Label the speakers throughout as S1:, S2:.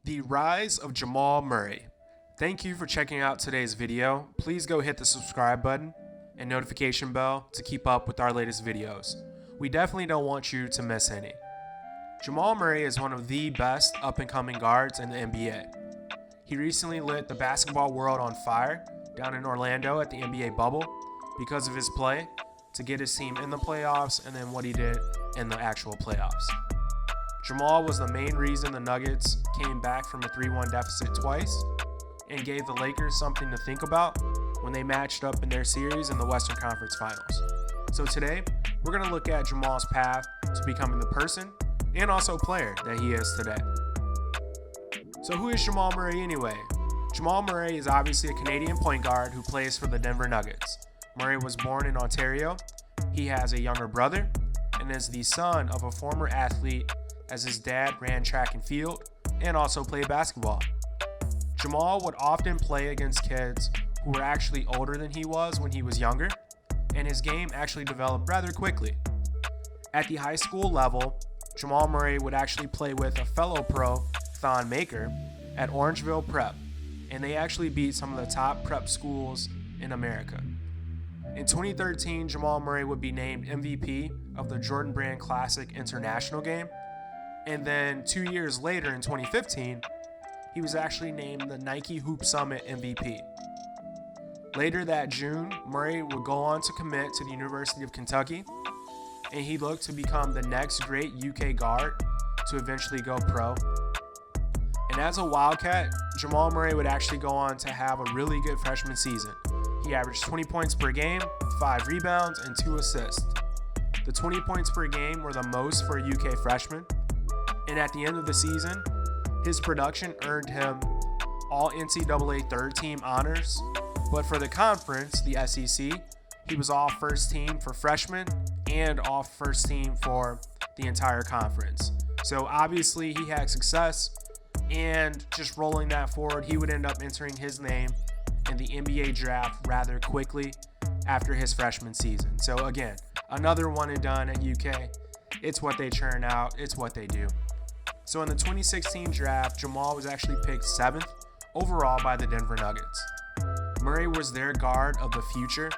S1: The rise of Jamal Murray. Thank you for checking out today's video. Please go hit the subscribe button and notification bell to keep up with our latest videos. We definitely don't want you to miss any. Jamal Murray is one of the best up-and-coming guards in the NBA. He recently lit the basketball world on fire down in Orlando at the NBA bubble because of his play to get his team in the playoffs and then what he did in the actual playoffs. Jamal was the main reason the Nuggets came back from a 3-1 deficit twice and gave the Lakers something to think about when they matched up in their series in the Western Conference Finals. So today, we're going to look at Jamal's path to becoming the person and also player that he is today. So who is Jamal Murray anyway? Jamal Murray is obviously a Canadian point guard who plays for the Denver Nuggets. Murray was born in Ontario. He has a younger brother and is the son of a former athlete, as his dad ran track and field and also played basketball. Jamal would often play against kids who were actually older than he was when he was younger, and his game actually developed rather quickly. At the high school level, Jamal Murray would actually play with a fellow pro, Thon Maker, at Orangeville Prep, and they actually beat some of the top prep schools in America. In 2013, Jamal Murray would be named MVP of the Jordan Brand Classic International game. And then 2 years later, in 2015, he was actually named the Nike Hoop Summit MVP. Later that June, Murray would go on to commit to the University of Kentucky, and he looked to become the next great UK guard to eventually go pro. And as a Wildcat, Jamal Murray would actually go on to have a really good freshman season. He averaged 20 points per game, 5 rebounds, and 2 assists. The 20 points per game were the most for a UK freshman. And at the end of the season, his production earned him all NCAA third team honors. But for the conference, the SEC, he was all first team for freshmen and all first team for the entire conference. So obviously he had success, and just rolling that forward, he would end up entering his name in the NBA draft rather quickly after his freshman season. So again, another one and done at UK. It's what they churn out. It's what they do. So in the 2016 draft, Jamal was actually picked 7th overall by the Denver Nuggets. Murray was their guard of the future,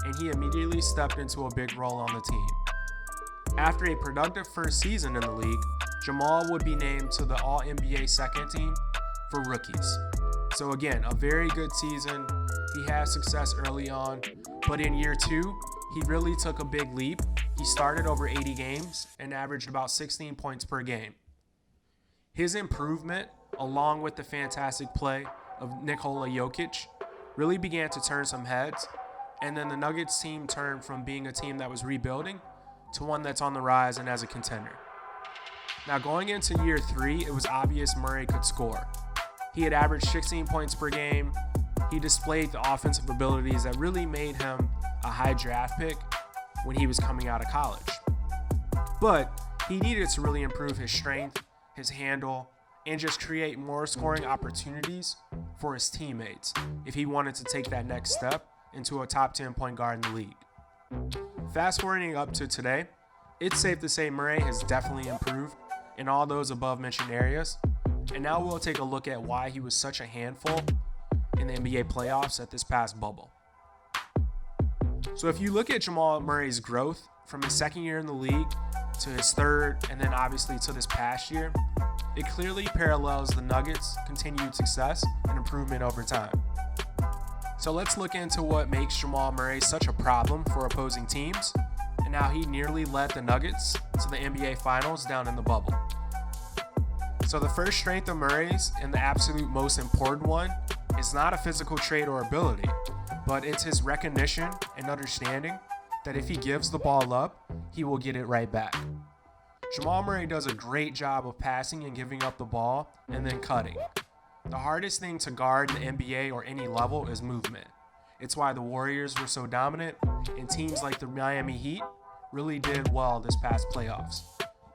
S1: and he immediately stepped into a big role on the team. After a productive first season in the league, Jamal would be named to the All-NBA second team for rookies. So again, a very good season. He had success early on, but in year 2, he really took a big leap. He started over 80 games and averaged about 16 points per game. His improvement, along with the fantastic play of Nikola Jokic, really began to turn some heads, and then the Nuggets team turned from being a team that was rebuilding to one that's on the rise and as a contender. Now going into year 3, it was obvious Murray could score. He had averaged 16 points per game. He displayed the offensive abilities that really made him a high draft pick when he was coming out of college. But he needed to really improve his strength, his handle, and just create more scoring opportunities for his teammates if he wanted to take that next step into a top 10 point guard in the league. Fast forwarding up to today, it's safe to say Murray has definitely improved in all those above mentioned areas. And now we'll take a look at why he was such a handful in the NBA playoffs at this past bubble. So if you look at Jamal Murray's growth from his second year in the league to his third, and then obviously to this past year, it clearly parallels the Nuggets' continued success and improvement over time. So let's look into what makes Jamal Murray such a problem for opposing teams, and how he nearly led the Nuggets to the NBA Finals down in the bubble. So the first strength of Murray's, and the absolute most important one, is not a physical trait or ability, but it's his recognition and understanding that if he gives the ball up, he will get it right back. Jamal Murray does a great job of passing and giving up the ball and then cutting. The hardest thing to guard in the NBA or any level is movement. It's why the Warriors were so dominant, and teams like the Miami Heat really did well this past playoffs.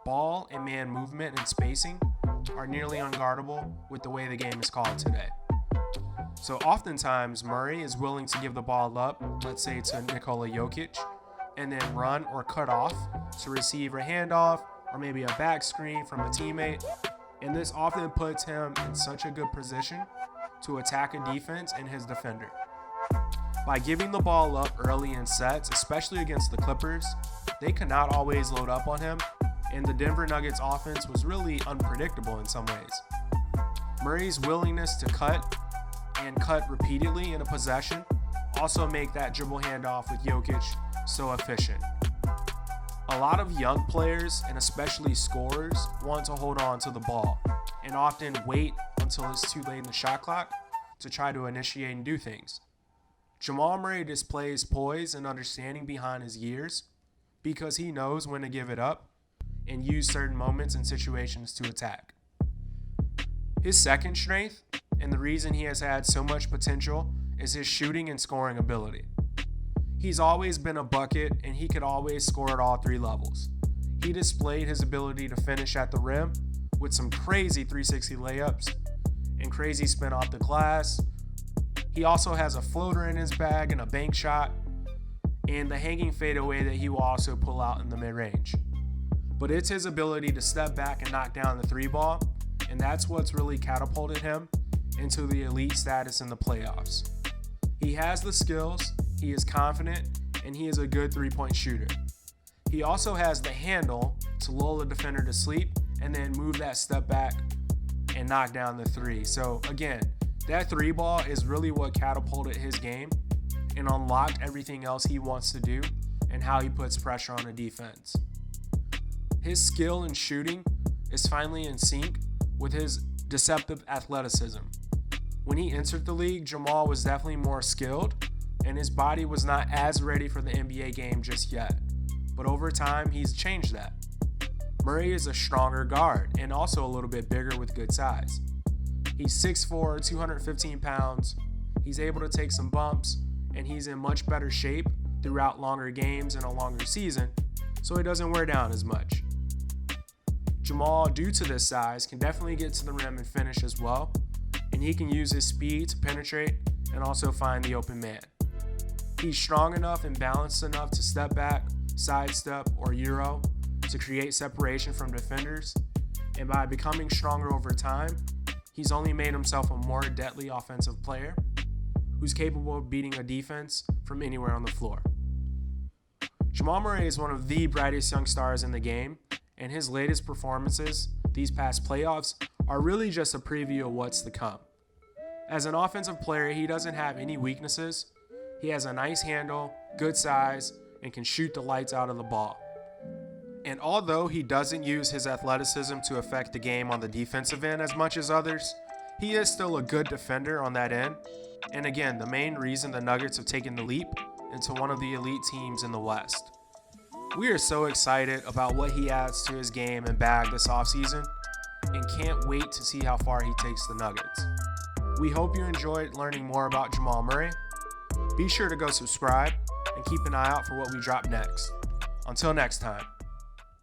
S1: Ball and man movement and spacing are nearly unguardable with the way the game is called today. So oftentimes Murray is willing to give the ball up, let's say to Nikola Jokic, and then run or cut off to receive a handoff or maybe a back screen from a teammate and this often puts him in such a good position to attack a defense and his defender. By giving the ball up early in sets, especially against the Clippers, they could not always load up on him, and the Denver Nuggets offense was really unpredictable in some ways. Murray's willingness to cut and cut repeatedly in a possession also make that dribble handoff with Jokic so efficient. A lot of young players, and especially scorers, want to hold on to the ball and often wait until it's too late in the shot clock to try to initiate and do things. Jamal Murray displays poise and understanding behind his years because he knows when to give it up and use certain moments and situations to attack. His second strength, and the reason he has had so much potential, is his shooting and scoring ability. He's always been a bucket, and he could always score at all three levels. He displayed his ability to finish at the rim with some crazy 360 layups and crazy spin off the glass. He also has a floater in his bag and a bank shot, and the hanging fadeaway that he will also pull out in the mid-range. But it's his ability to step back and knock down the three ball, and that's what's really catapulted him into the elite status in the playoffs. He has the skills, he is confident, and he is a good three-point shooter. He also has the handle to lull the defender to sleep and then move that step back and knock down the three. So again, that three ball is really what catapulted his game and unlocked everything else he wants to do and how he puts pressure on the defense. His skill in shooting is finally in sync with his deceptive athleticism. When he entered the league, Jamal was definitely more skilled, and his body was not as ready for the NBA game just yet. But over time, he's changed that. Murray is a stronger guard and also a little bit bigger with good size. He's 6'4", 215 pounds. He's able to take some bumps, and he's in much better shape throughout longer games and a longer season, so he doesn't wear down as much. Jamal, due to this size, can definitely get to the rim and finish as well, and he can use his speed to penetrate and also find the open man. He's strong enough and balanced enough to step back, sidestep, or euro to create separation from defenders, and by becoming stronger over time, he's only made himself a more deadly offensive player who's capable of beating a defense from anywhere on the floor. Jamal Murray is one of the brightest young stars in the game, and his latest performances these past playoffs are really just a preview of what's to come. As an offensive player, he doesn't have any weaknesses. He has a nice handle, good size, and can shoot the lights out of the ball. And although he doesn't use his athleticism to affect the game on the defensive end as much as others, he is still a good defender on that end. And again, the main reason the Nuggets have taken the leap into one of the elite teams in the West. We are so excited about what he adds to his game and bag this offseason, and can't wait to see how far he takes the Nuggets. We hope you enjoyed learning more about Jamal Murray. Be sure to go subscribe and keep an eye out for what we drop next. Until next time.